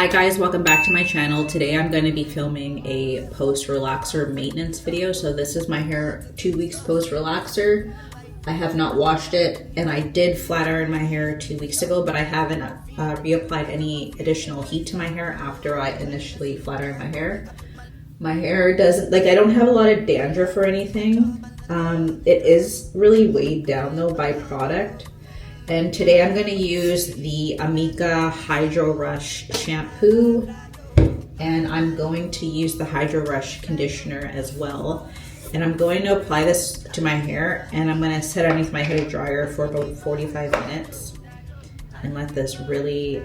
Hi guys, welcome back to my channel. Today I'm going to be filming a post relaxer maintenance video. So this is my hair 2 weeks post relaxer. I have not washed it, and I did flat iron my hair 2 weeks ago, but I haven't reapplied any additional heat to my hair after I initially flat ironed my hair. My hair doesn't, like, I don't have a lot of dandruff or anything. It is really weighed down though by product. And today I'm going to use the Amika Hydro Rush shampoo, and I'm going to use the Hydro Rush conditioner as well. And I'm going to apply this to my hair, and I'm going to set underneath my hair dryer for about 45 minutes and let this really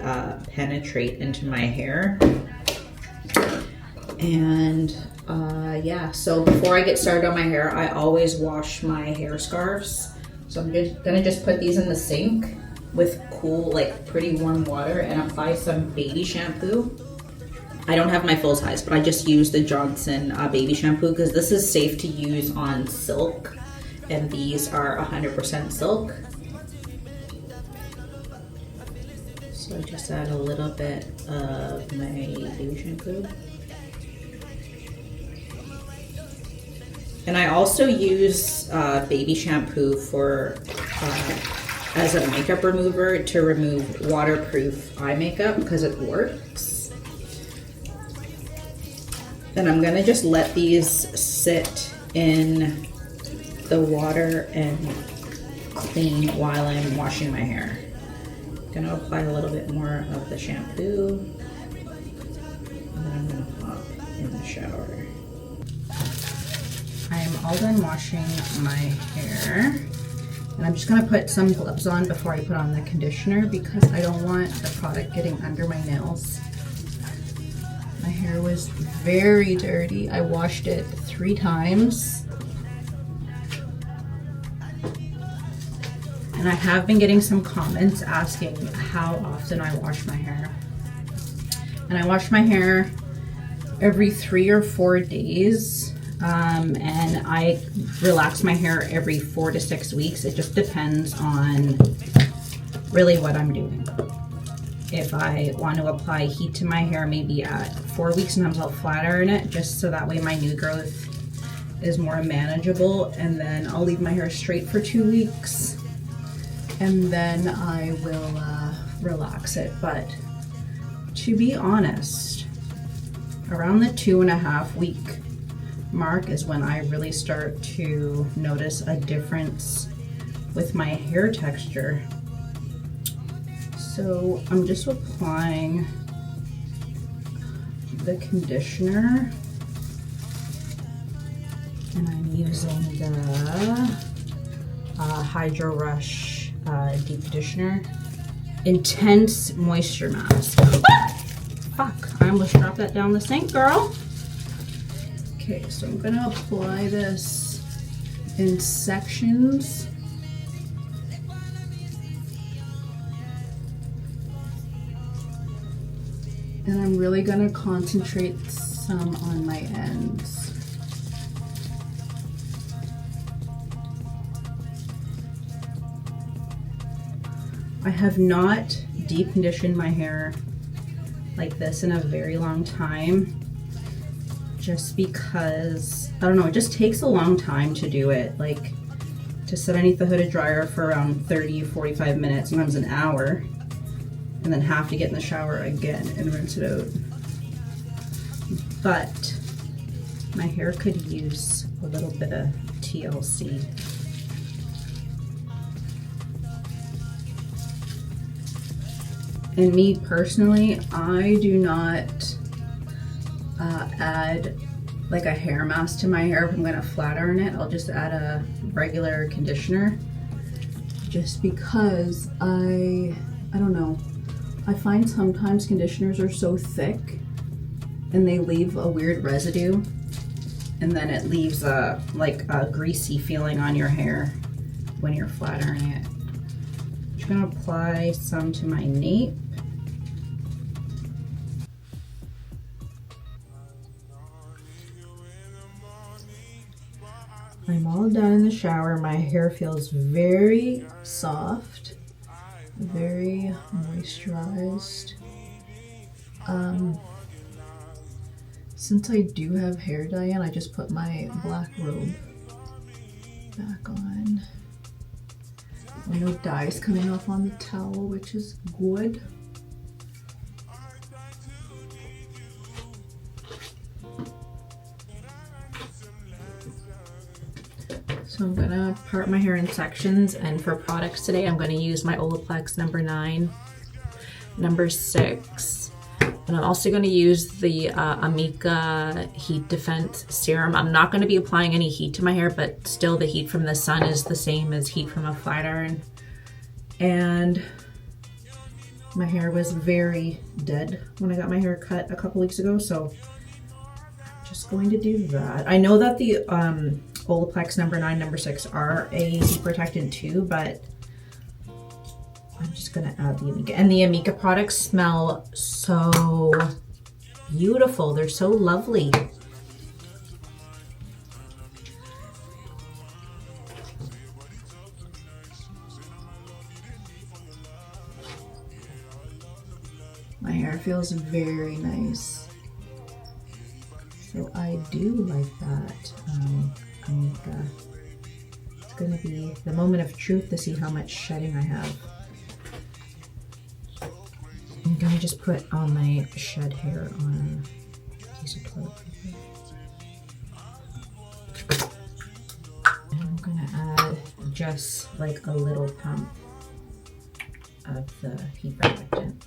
penetrate into my hair. And yeah, so before I get started on my hair, I always wash my hair scarves. So I'm just gonna put these in the sink with cool, like pretty warm water, and apply some baby shampoo. I don't have my full size, but I just use the Johnson baby shampoo because this is safe to use on silk, and these are 100% silk. So I just add a little bit of my baby shampoo. And I also use baby shampoo for as a makeup remover to remove waterproof eye makeup because it works. And I'm gonna just let these sit in the water and clean while I'm washing my hair. I'm gonna apply a little bit more of the shampoo, and then I'm gonna hop in the shower. I'm all done washing my hair, and I'm just going to put some gloves on before I put on the conditioner because I don't want the product getting under my nails. My hair was very dirty. I washed it 3 times, and I have been getting some comments asking how often I wash my hair. And I wash my hair every 3 or 4 days. And I relax my hair every 4 to 6 weeks. It just depends on really what I'm doing. If I want to apply heat to my hair, maybe at 4 weeks, sometimes I'll flat iron it just so that way my new growth is more manageable, and then I'll leave my hair straight for 2 weeks, and then I will relax it. But to be honest, around the 2.5 week mark is when I really start to notice a difference with my hair texture. So I'm just applying the conditioner, and I'm using the Hydro Rush deep conditioner intense moisture mask. Fuck, I almost dropped that down the sink, girl. Okay, so I'm gonna apply this in sections. And I'm really gonna concentrate some on my ends. I have not deep conditioned my hair like this in a very long time, just because, I don't know, it just takes a long time to do it. Like, to sit underneath the hooded dryer for around 30-45 minutes, sometimes an hour, and then have to get in the shower again and rinse it out. But my hair could use a little bit of TLC. And me personally, I do not add like a hair mask to my hair if I'm gonna flat iron it. I'll just add a regular conditioner, just because I don't know, I find sometimes conditioners are so thick and they leave a weird residue, and then it leaves like a greasy feeling on your hair when you're flat ironing it. I'm just gonna apply some to my nape. I'm all done in the shower. My hair feels very soft, very moisturized. Since I do have hair dye in, I just put my black robe back on. No dye's coming off on the towel, which is good. So I'm gonna part my hair in sections, and for products today, I'm gonna use my Olaplex number 9, number 6, and I'm also gonna use the Amika Heat Defense Serum. I'm not gonna be applying any heat to my hair, but still the heat from the sun is the same as heat from a flat iron. And my hair was very dead when I got my hair cut a couple weeks ago, so I'm just going to do that. I know that the Olaplex number 9, number 6 are a heat protectant too, but I'm just gonna add the Amika. And the Amika products smell so beautiful. They're so lovely. My hair feels very nice. So I do like that. Amika. It's gonna be the moment of truth to see how much shedding I have. I'm gonna just put all my shed hair on a piece of toilet paper. And I'm gonna add just like a little pump of the heat protectant.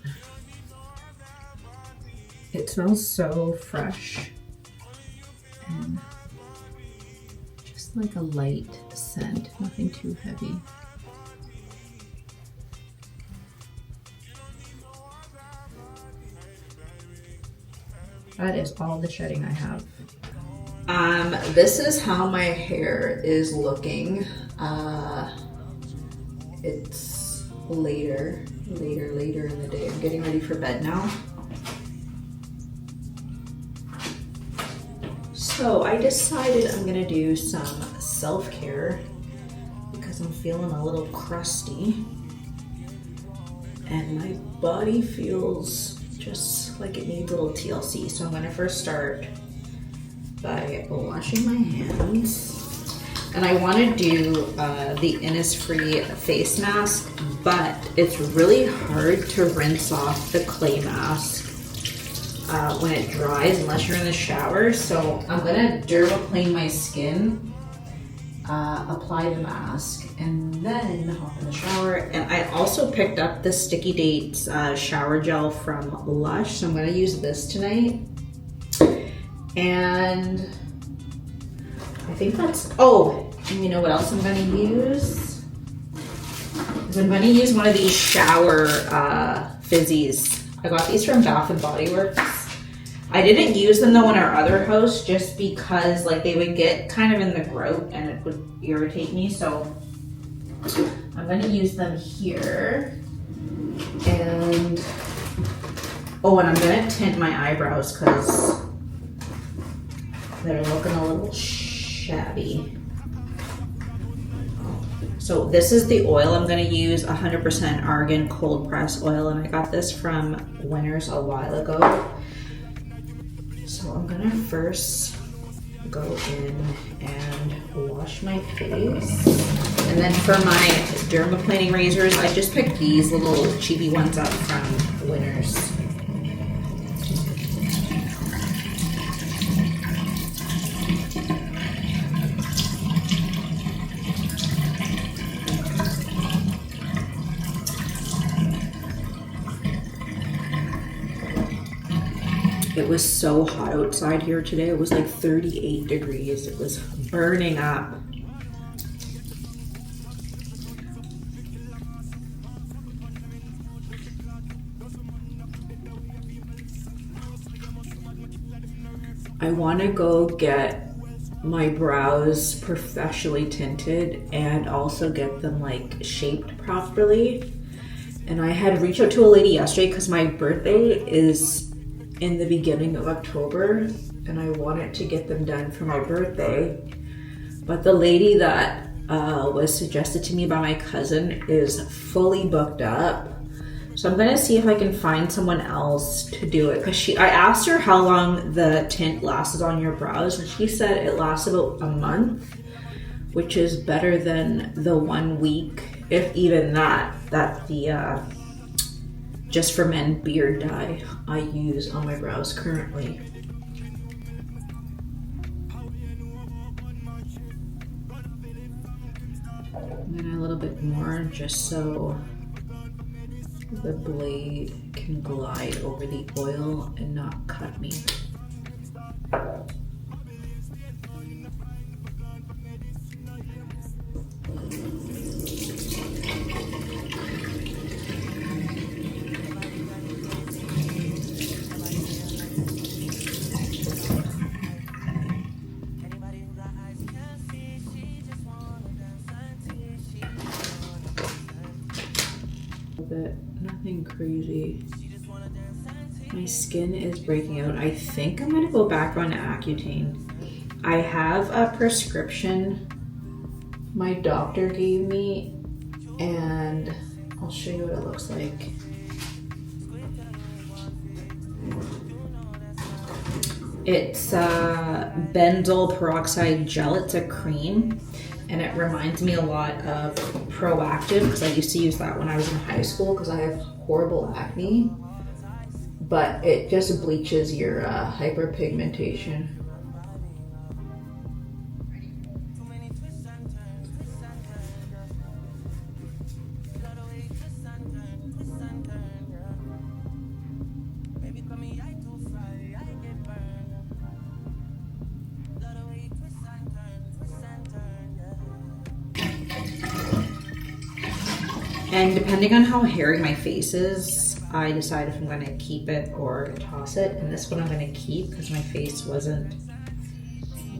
It smells so fresh and just like a light scent, nothing too heavy. That is all the shedding I have. This is how my hair is looking. It's later in the day. I'm getting ready for bed now. So I decided I'm gonna do some self-care because I'm feeling a little crusty and my body feels just like it needs a little TLC. So I'm gonna first start by washing my hands. And I wanna do the Innisfree face mask, but it's really hard to rinse off the clay mask when it dries unless you're in the shower. So I'm gonna dermaplane my skin, apply the mask, and then hop in the shower. And I also picked up the Sticky Dates shower gel from Lush, so I'm gonna use this tonight. And I think that's, oh, and you know what else I'm gonna use? Is I'm gonna use one of these shower fizzies. I got these from Bath and Body Works. I didn't use them though in our other house just because like they would get kind of in the grout and it would irritate me. So I'm gonna use them here. And, oh, and I'm gonna tint my eyebrows because they're looking a little shabby. So this is the oil I'm gonna use, 100% argan cold press oil, and I got this from Winners a while ago. So I'm gonna first go in and wash my face. And then for my dermaplaning razors, I just picked these little cheapy ones up from Winners. It was so hot outside here today. It was like 38 degrees. It was burning up. I want to go get my brows professionally tinted and also get them like shaped properly. And I had reached out to a lady yesterday because my birthday is in the beginning of October and I wanted to get them done for my birthday. But the lady that was suggested to me by my cousin is fully booked up. So I'm gonna see if I can find someone else to do it, because I asked her how long the tint lasted on your brows, and she said it lasts about a month, which is better than the 1 week, if even that the Just for Men beard dye I use on my brows currently. And then a little bit more, just so the blade can glide over the oil and not cut me. But nothing crazy. My skin is breaking out. I think I'm gonna go back on Accutane. I have a prescription my doctor gave me, and I'll show you what it looks like. It's benzoyl peroxide gel. It's a cream, and it reminds me a lot of Proactive, because I used to use that when I was in high school because I have horrible acne, but it just bleaches your hyperpigmentation. And depending on how hairy my face is, I decide if I'm gonna keep it or toss it. And this one I'm gonna keep because my face wasn't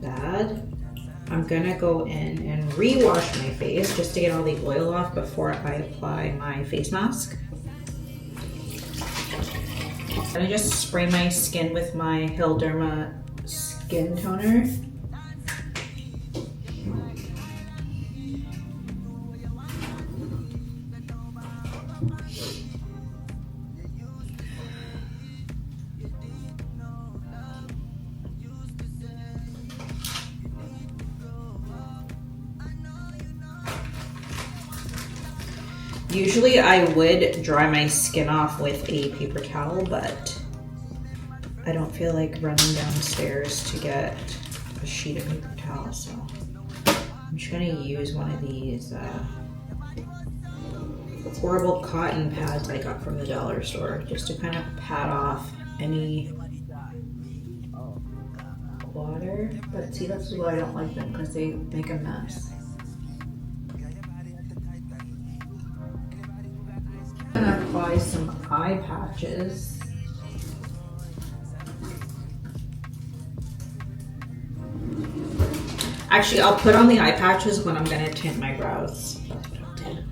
bad. I'm gonna go in and re-wash my face just to get all the oil off before I apply my face mask. I'm gonna just spray my skin with my Hilderma skin toner. Usually I would dry my skin off with a paper towel, but I don't feel like running downstairs to get a sheet of paper towel, so I'm just gonna use one of these horrible cotton pads I got from the dollar store, just to kind of pat off any water. But see, that's why I don't like them, because they make a mess. I'm gonna apply some eye patches. Actually, I'll put on the eye patches when I'm gonna tint my brows. That's what I'll do.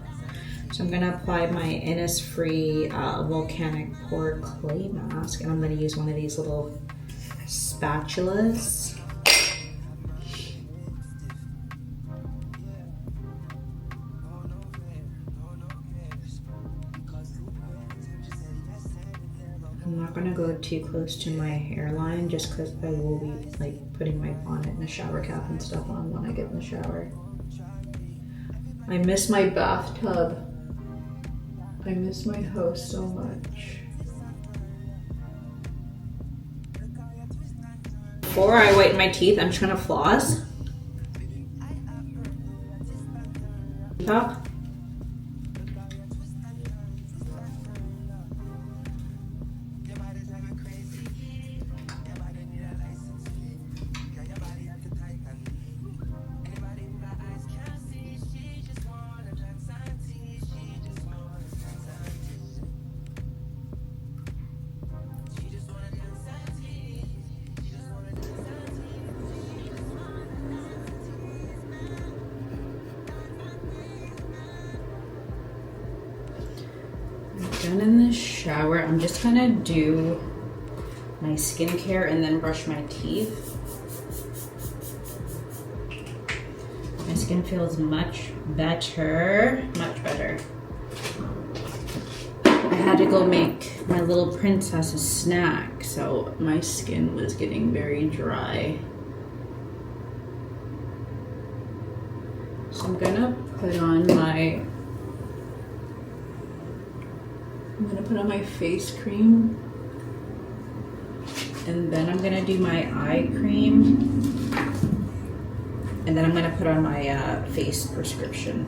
So I'm gonna apply my Innisfree Volcanic Pore Clay Mask, and I'm gonna use one of these little spatulas. I'm not gonna go too close to my hairline just because I will be like putting my bonnet and a shower cap and stuff on when I get in the shower. I miss my bathtub. I miss my house so much. Before I whiten my teeth, I'm just gonna floss. Top. Done in the shower. I'm just gonna do my skincare and then brush my teeth. My skin feels much better, much better. I had to go make my little princess a snack, so my skin was getting very dry. So I'm gonna put on my face cream, and then I'm gonna do my eye cream, and then I'm gonna put on my face prescription.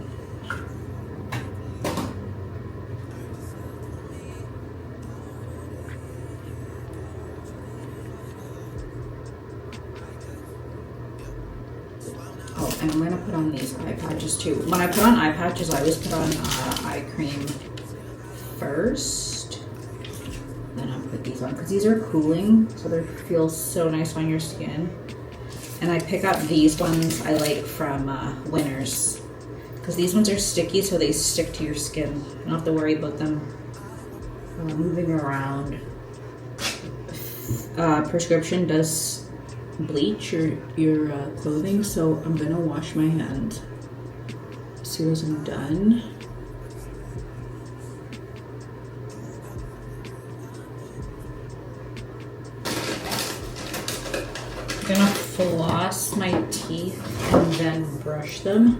Oh, and I'm gonna put on these eye patches too. When I put on eye patches, I always put on eye cream first. Then I'll put these on because these are cooling, so they feel so nice on your skin. And I pick up these ones I like from Winners because these ones are sticky, so they stick to your skin. You don't have to worry about them moving around. Prescription does bleach your clothing, so I'm gonna wash my hands as soon as I'm done. I'm gonna floss my teeth and then brush them.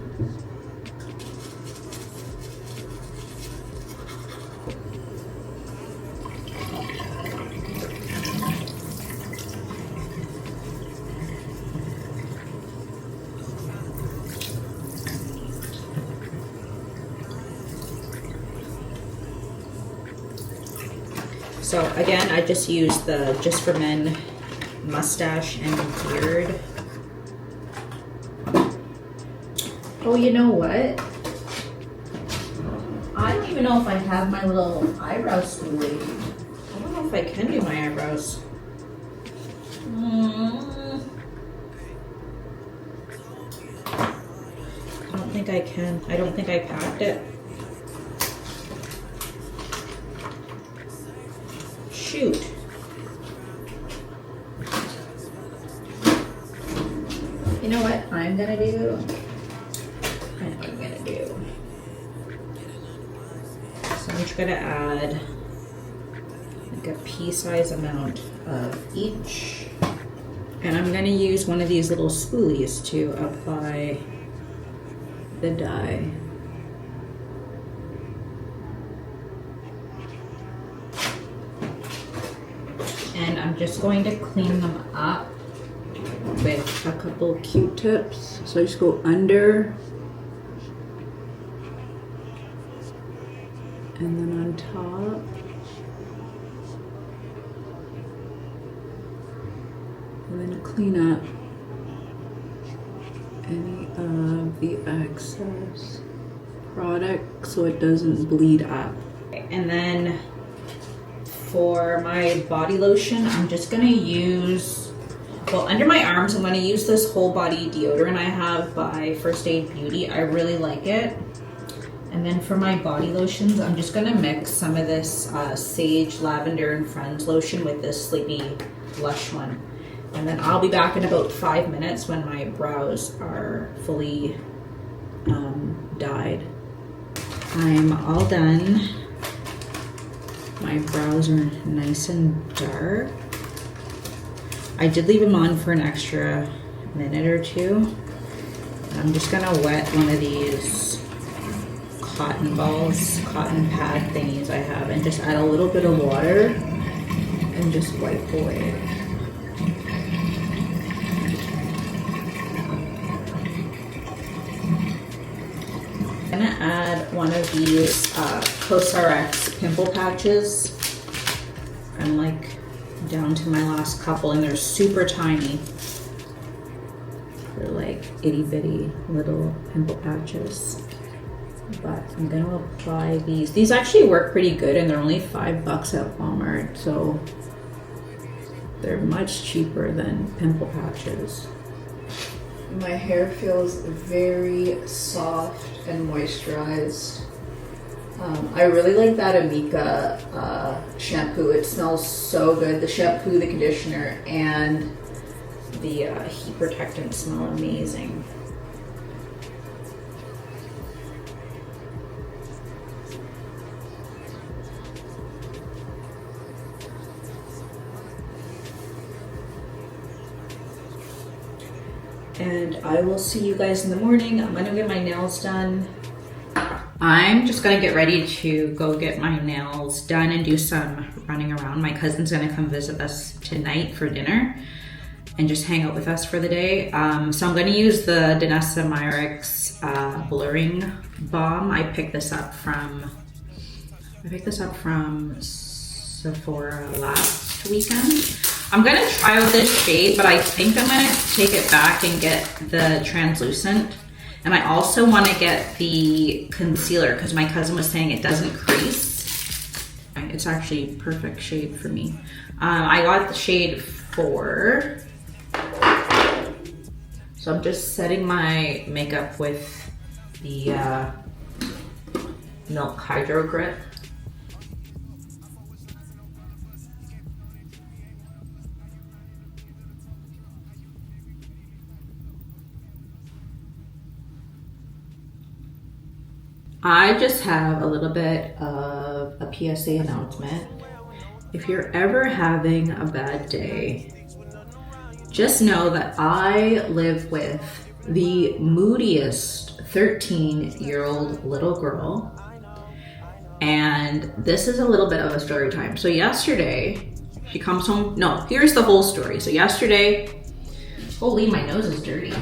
So again, I just use the Just for Men mustache and beard. Oh, you know what? I don't even know if I have my little eyebrow spoolie. I don't know if I can do my eyebrows. I don't think I can. I don't think I packed it. Shoot. You know what I'm gonna do? I know what I'm gonna do. So I'm just gonna add like a pea-size amount of each. And I'm gonna use one of these little spoolies to apply the dye. And I'm just going to clean them up with a couple Q-tips. So I just go under and then on top. And then clean up any of the excess product so it doesn't bleed up. And then for my body lotion, I'm just gonna use, well, under my arms, I'm gonna use this whole body deodorant I have by First Aid Beauty. I really like it. And then for my body lotions, I'm just gonna mix some of this Sage Lavender and Friends lotion with this Sleepy Lush one. And then I'll be back in about 5 minutes when my brows are fully dyed. I'm all done. My brows are nice and dark. I did leave them on for an extra minute or two. I'm just gonna wet one of these cotton balls, cotton pad thingies I have, and just add a little bit of water and just wipe away. I'm gonna add one of these CosRX pimple patches. I'm like down to my last couple and they're super tiny. They're like itty bitty little pimple patches. But I'm gonna apply these. These actually work pretty good and they're only $5 at Walmart, so they're much cheaper than pimple patches. My hair feels very soft and moisturized. I really like that Amika shampoo. It smells so good. The shampoo, the conditioner, and the heat protectant smell amazing. and I will see you guys in the morning. I'm gonna get my nails done. I'm just gonna get ready to go get my nails done and do some running around. My cousin's gonna come visit us tonight for dinner and just hang out with us for the day. So I'm gonna use the Danessa Myricks blurring balm. I picked this up from Sephora last weekend. I'm gonna try out this shade, but I think I'm gonna take it back and get the translucent. And I also want to get the concealer because my cousin was saying it doesn't crease. It's actually perfect shade for me. I got the shade 4. So I'm just setting my makeup with the Milk Hydro Grip. I just have a little bit of a PSA announcement. If you're ever having a bad day, just know that I live with the moodiest 13-year-old little girl. And this is a little bit of a story time. So yesterday, she comes home. No, here's the whole story. So yesterday, holy, my nose is dirty.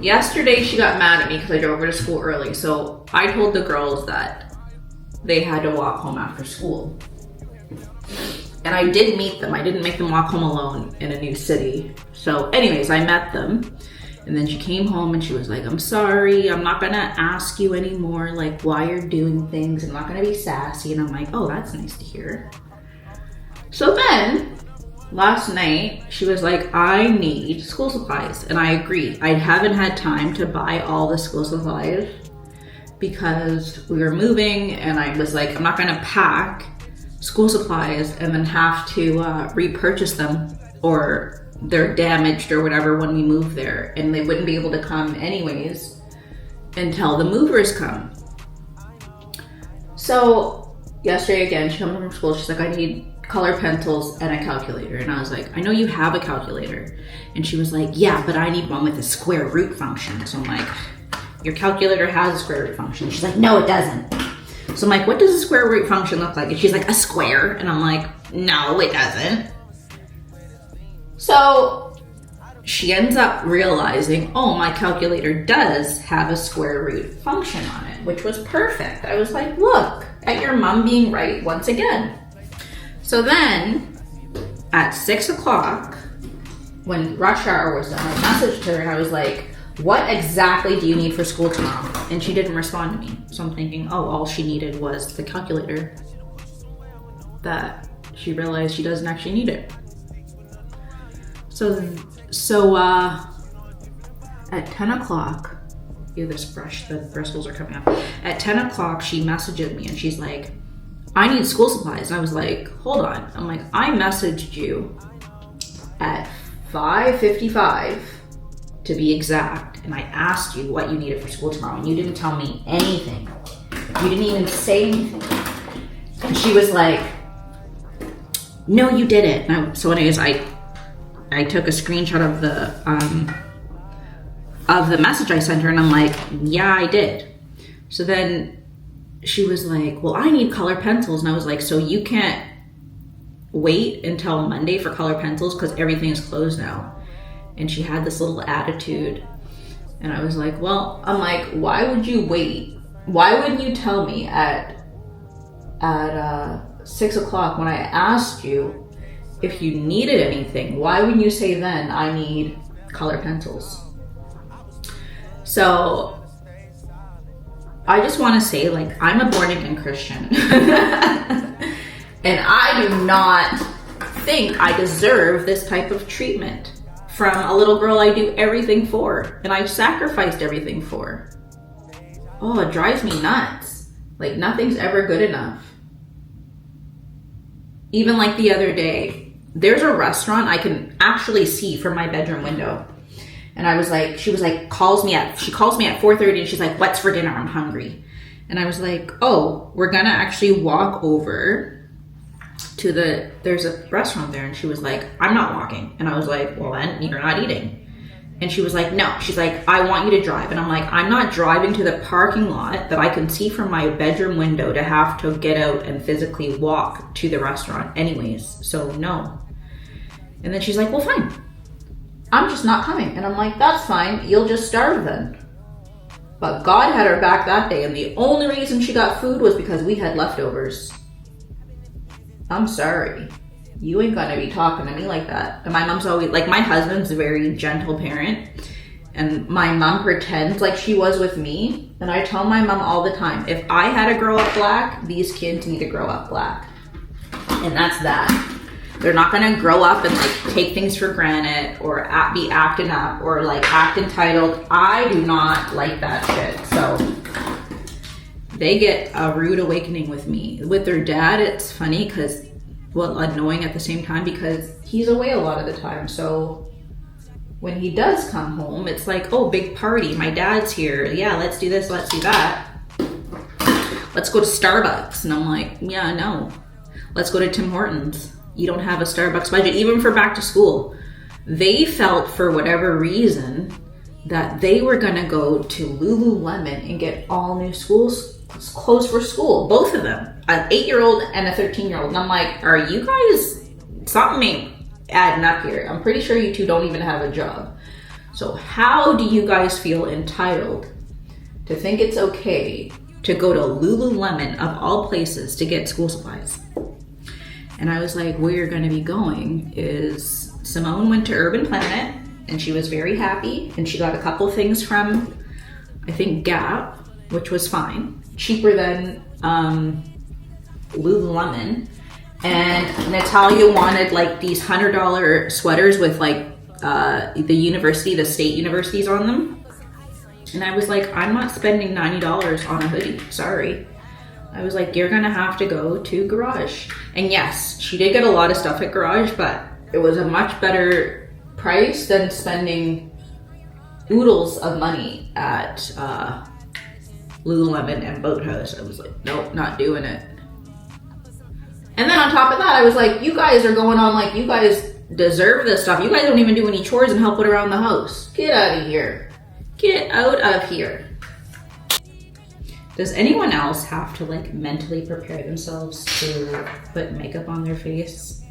Yesterday, she got mad at me because I drove her to school early. So I told the girls that they had to walk home after school. And I did meet them. I didn't make them walk home alone in a new city. So anyways, I met them. And then she came home and she was like, I'm sorry. I'm not going to ask you anymore, like, why you're doing things. I'm not going to be sassy. And I'm like, oh, that's nice to hear. So then last night, she was like, I need school supplies. And I agreed. I haven't had time to buy all the school supplies because we were moving and I was like, I'm not gonna pack school supplies and then have to repurchase them or they're damaged or whatever when we move there. And they wouldn't be able to come anyways until the movers come. So yesterday again, she comes from school. She's like, I need color pencils and a calculator. And I was like, I know you have a calculator. And she was like, yeah, but I need one with a square root function. So I'm like, your calculator has a square root function. She's like, no, it doesn't. So I'm like, what does a square root function look like? And she's like, a square. And I'm like, no, it doesn't. So she ends up realizing, oh, my calculator does have a square root function on it, which was perfect. I was like, look at your mom being right once again. So then at 6 o'clock, when rush hour was done, I messaged her and I was like, what exactly do you need for school tomorrow? And she didn't respond to me. So I'm thinking, oh, all she needed was the calculator. That she realized she doesn't actually need it. So at 10 o'clock, this brush, the bristles are coming up. At 10 o'clock, she messages me and she's like, I need school supplies. And I was like, hold on. I'm like, I messaged you at 5:55 to be exact. And I asked you what you needed for school tomorrow. And you didn't tell me anything. You didn't even say anything. And she was like, no, you didn't. So anyways, I took a screenshot of the message I sent her. And I'm like, yeah, I did. So then she was like, well, I need color pencils. And I was like, so you can't wait until Monday for color pencils because everything is closed now. And she had this little attitude. And I was like, well, I'm like, why would you wait? Why wouldn't you tell me at 6 o'clock when I asked you if you needed anything? Why wouldn't you say then, I need color pencils? So I just want to say, like, I'm a born again Christian. And I do not think I deserve this type of treatment from a little girl I do everything for. And I've sacrificed everything for. Oh, it drives me nuts. Like, nothing's ever good enough. Even like the other day, there's a restaurant I can actually see from my bedroom window. And I was like, she calls me at 4:30 and she's like, what's for dinner? I'm hungry. And I was like, oh, we're gonna actually walk over to there's a restaurant there. And she was like, I'm not walking. And I was like, well then, you're not eating. And she was like, no. She's like, I want you to drive. And I'm like, I'm not driving to the parking lot that I can see from my bedroom window to have to get out and physically walk to the restaurant anyways. So no. And then she's like, well, fine. I'm just not coming. And I'm like, that's fine. You'll just starve then. But God had her back that day. And the only reason she got food was because we had leftovers. I'm sorry. You ain't gonna be talking to me like that. And my mom's always, like, my husband's a very gentle parent. And my mom pretends like she was with me. And I tell my mom all the time, if I had to grow up black, these kids need to grow up black. And that's that. They're not gonna grow up and like take things for granted or be acting up or like act entitled. I do not like that shit. So they get a rude awakening with me. With their dad, it's funny because, well, annoying at the same time because he's away a lot of the time. So when he does come home, it's like, oh, big party. My dad's here. Yeah, let's do this, let's do that. Let's go to Starbucks. And I'm like, yeah, no. Let's go to Tim Hortons. You don't have a Starbucks budget, even for back to school. They felt for whatever reason that they were gonna go to Lululemon and get all new clothes for school, both of them, an 8-year-old and a 13-year-old. And I'm like, are you guys, something ain't adding up here. I'm pretty sure you two don't even have a job. So how do you guys feel entitled to think it's okay to go to Lululemon of all places to get school supplies? And I was like, where you're gonna be going is, Simone went to Urban Planet and she was very happy and she got a couple things from, I think, Gap, which was fine. Cheaper than Lululemon. And Natalia wanted like these $100 sweaters with like the state universities on them. And I was like, I'm not spending $90 on a hoodie, sorry. I was like, you're gonna have to go to Garage. And yes, she did get a lot of stuff at Garage, but it was a much better price than spending oodles of money at Lululemon and Boathouse. I was like, nope, not doing it. And then on top of that, I was like, you guys are going on like you guys deserve this stuff. You guys don't even do any chores and help it around the house. Get out of here. Get out of here. Does anyone else have to like mentally prepare themselves to put makeup on their face?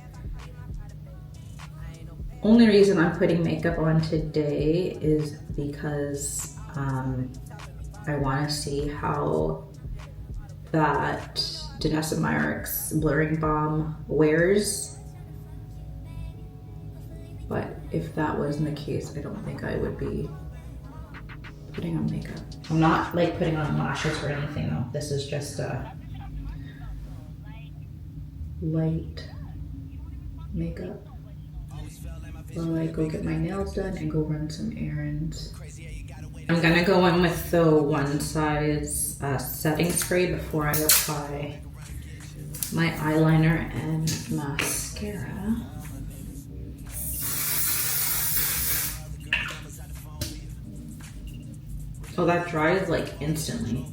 Only reason I'm putting makeup on today is because I want to see how that Danessa Myricks Blurring Balm wears. But if that wasn't the case, I don't think I would be putting on makeup. I'm not like putting on lashes or anything though. This is just light makeup while I go get my nails done and go run some errands. I'm gonna go in with the One Size setting spray before I apply my eyeliner and mascara. Oh, that dries like instantly.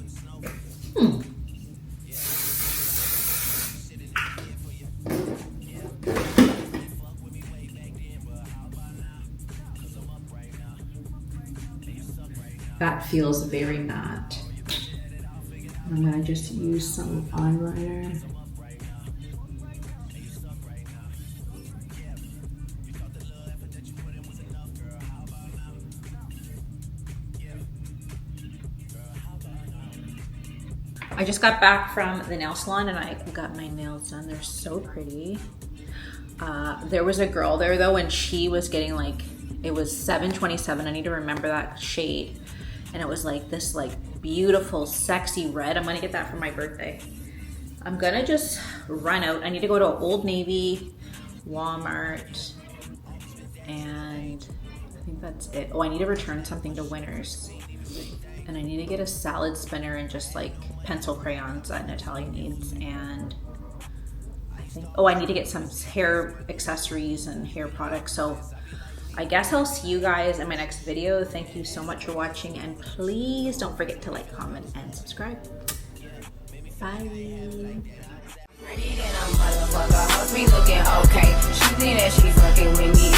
That feels very matte. I'm gonna just use some eyeliner. I just got back from the nail salon and I got my nails done. They're so pretty. There was a girl there though, and she was getting like, it was 727. I need to remember that shade. And it was like this like beautiful, sexy red. I'm gonna get that for my birthday. I'm gonna just run out. I need to go to Old Navy, Walmart, and I think that's it. Oh, I need to return something to Winners. And I need to get a salad spinner and just like pencil crayons that Natalia needs. And I think, oh, I need to get some hair accessories and hair products. So I guess I'll see you guys in my next video. Thank you so much for watching, and please don't forget to like, comment, and subscribe. Bye. Ready, then I'm motherfucker. Hoes be looking okay. She think that she fucking with me.